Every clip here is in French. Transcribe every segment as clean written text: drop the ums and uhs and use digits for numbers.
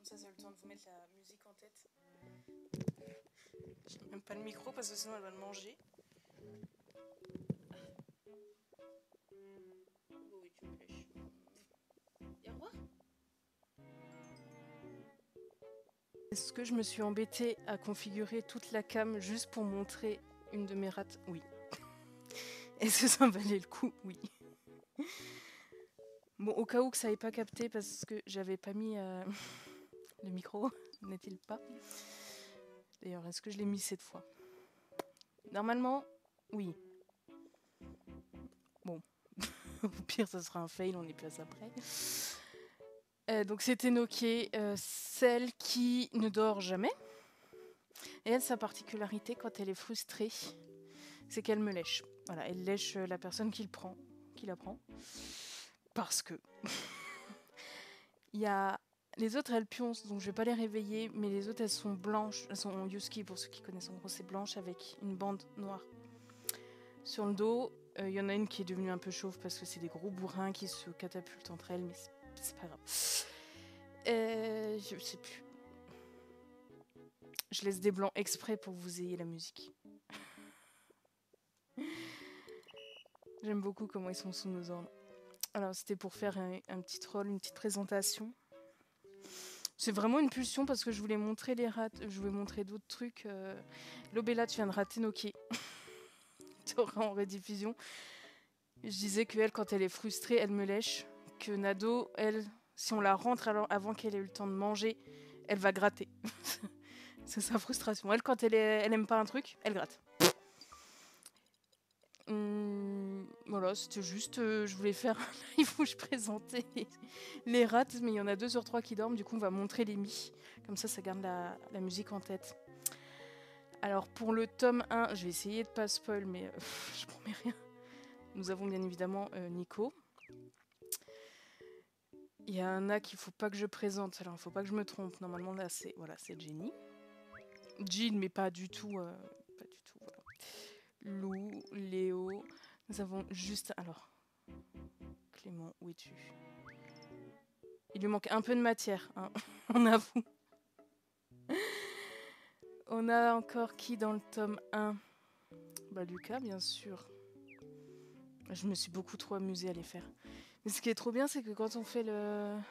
ça a le temps de vous mettre la musique en tête. J'ai même pas le micro parce que sinon elle va le manger. Oh oui, tu me lèches. Et au revoir. Est-ce que je me suis embêtée à configurer toute la cam juste pour montrer une de mes rates? Oui. Est-ce que ça valait le coup? Oui. Bon, au cas où que ça n'ait pas capté parce que j'avais pas mis le micro, n'est-il pas? D'ailleurs, est-ce que je l'ai mis cette fois? Normalement, oui. Bon, au pire, ça sera un fail, on y passe après. Donc c'était Nokia, celle qui ne dort jamais. Et elle, sa particularité, quand elle est frustrée, c'est qu'elle me lèche. Voilà, elle lèche la personne qui la prend. Parce que... Il y a... Les autres, elles pioncent, donc je vais pas les réveiller, mais les autres, elles sont blanches. Elles sont en Yuski, pour ceux qui connaissent. En gros, c'est blanche avec une bande noire. Sur le dos, il y en a une qui est devenue un peu chauve parce que c'est des gros bourrins qui se catapultent entre elles, mais c'est pas grave. Je sais plus. Je laisse des blancs exprès pour que vous ayez la musique. J'aime beaucoup comment ils sont sous nos ordres. Alors, c'était pour faire un petit troll, une petite présentation. C'est vraiment une pulsion parce que je voulais montrer les rats, je voulais montrer d'autres trucs. Lobella, tu viens de rater Nokia. Tu auras en rediffusion. Je disais qu'elle, quand elle est frustrée, elle me lèche. Que Nado, elle, si on la rentre alors, avant qu'elle ait eu le temps de manger, elle va gratter. C'est sa frustration. Elle, quand elle aime pas un truc, elle gratte. Voilà, c'était juste, je voulais faire un live où je présentais les rats, mais il y en a 2 sur 3 qui dorment, du coup on va montrer les mi. Comme ça garde la musique en tête. Alors pour le tome 1, je vais essayer de pas spoil, mais je promets rien. Nous avons bien évidemment Nico. Il y a un A qu'il faut pas que je présente, alors il faut pas que je me trompe. Normalement là c'est Jenny. Jill, mais pas du tout, voilà. Lou, Léo. Nous avons juste... Alors, Clément, où es-tu? Il lui manque un peu de matière, hein. On avoue. On a encore qui dans le tome 1? Bah Lucas, bien sûr. Je me suis beaucoup trop amusée à les faire. Mais ce qui est trop bien, c'est que quand on fait le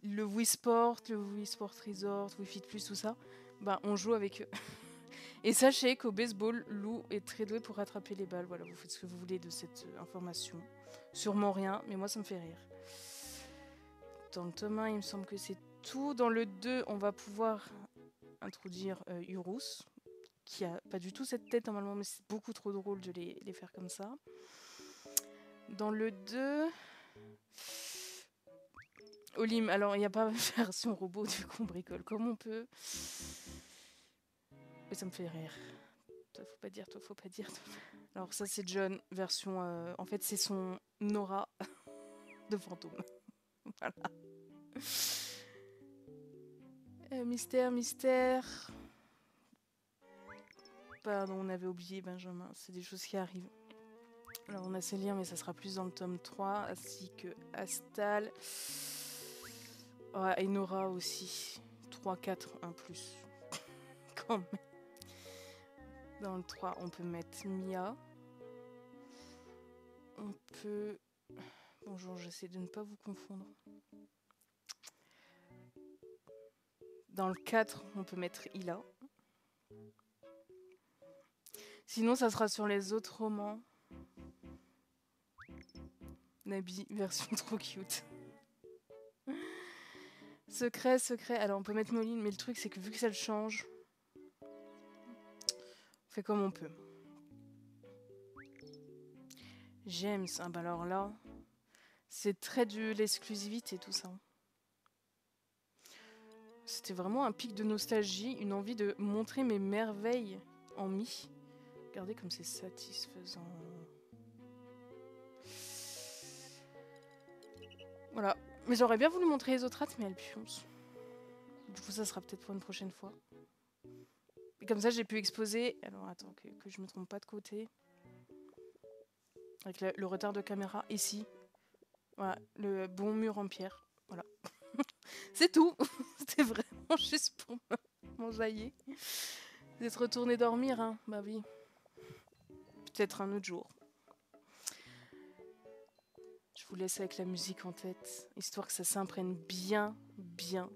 Wii Sport, le Wii Sport Resort, Wii Fit Plus, tout ça, bah on joue avec eux. Et sachez qu'au baseball, Lou est très doué pour rattraper les balles. Voilà, vous faites ce que vous voulez de cette information. Sûrement rien, mais moi ça me fait rire. Dans le tome 1, il me semble que c'est tout. Dans le 2, on va pouvoir introduire Urus, qui a pas du tout cette tête normalement, mais c'est beaucoup trop drôle de les faire comme ça. Dans le 2... Olim, alors il n'y a pas version robot, du coup on bricole comme on peut. Mais ça me fait rire. Toi faut pas dire. Alors ça c'est John, version... en fait c'est son aura de fantôme. Voilà. Mystère. Pardon, on avait oublié Benjamin, c'est des choses qui arrivent. Alors on a Célien, mais ça sera plus dans le tome 3, ainsi que Astal. Ouais, et Nora aussi. 3, 4, 1 plus. Quand même. Dans le 3, on peut mettre Mia. On peut... Bonjour, j'essaie de ne pas vous confondre. Dans le 4, on peut mettre Ila. Sinon, ça sera sur les autres romans. Nabi, version trop cute. Secret. Alors, on peut mettre Moline, mais le truc, c'est que vu que ça le change, on fait comme on peut. James, ah bah alors là, c'est très de l'exclusivité, tout ça. C'était vraiment un pic de nostalgie, une envie de montrer mes merveilles en mi. Regardez comme c'est satisfaisant. Voilà. Mais j'aurais bien voulu montrer les autres rates, mais elles pioncent. Du coup, ça sera peut-être pour une prochaine fois. Et comme ça, j'ai pu exposer... Alors, attends, que je me trompe pas de côté. Avec le retard de caméra, ici. Voilà, le bon mur en pierre. Voilà. C'est tout. C'était vraiment juste pour m'enjailler. D'être retourné dormir, hein. Bah oui. Peut-être un autre jour. Je vous laisse avec la musique en tête, histoire que ça s'imprègne bien, bien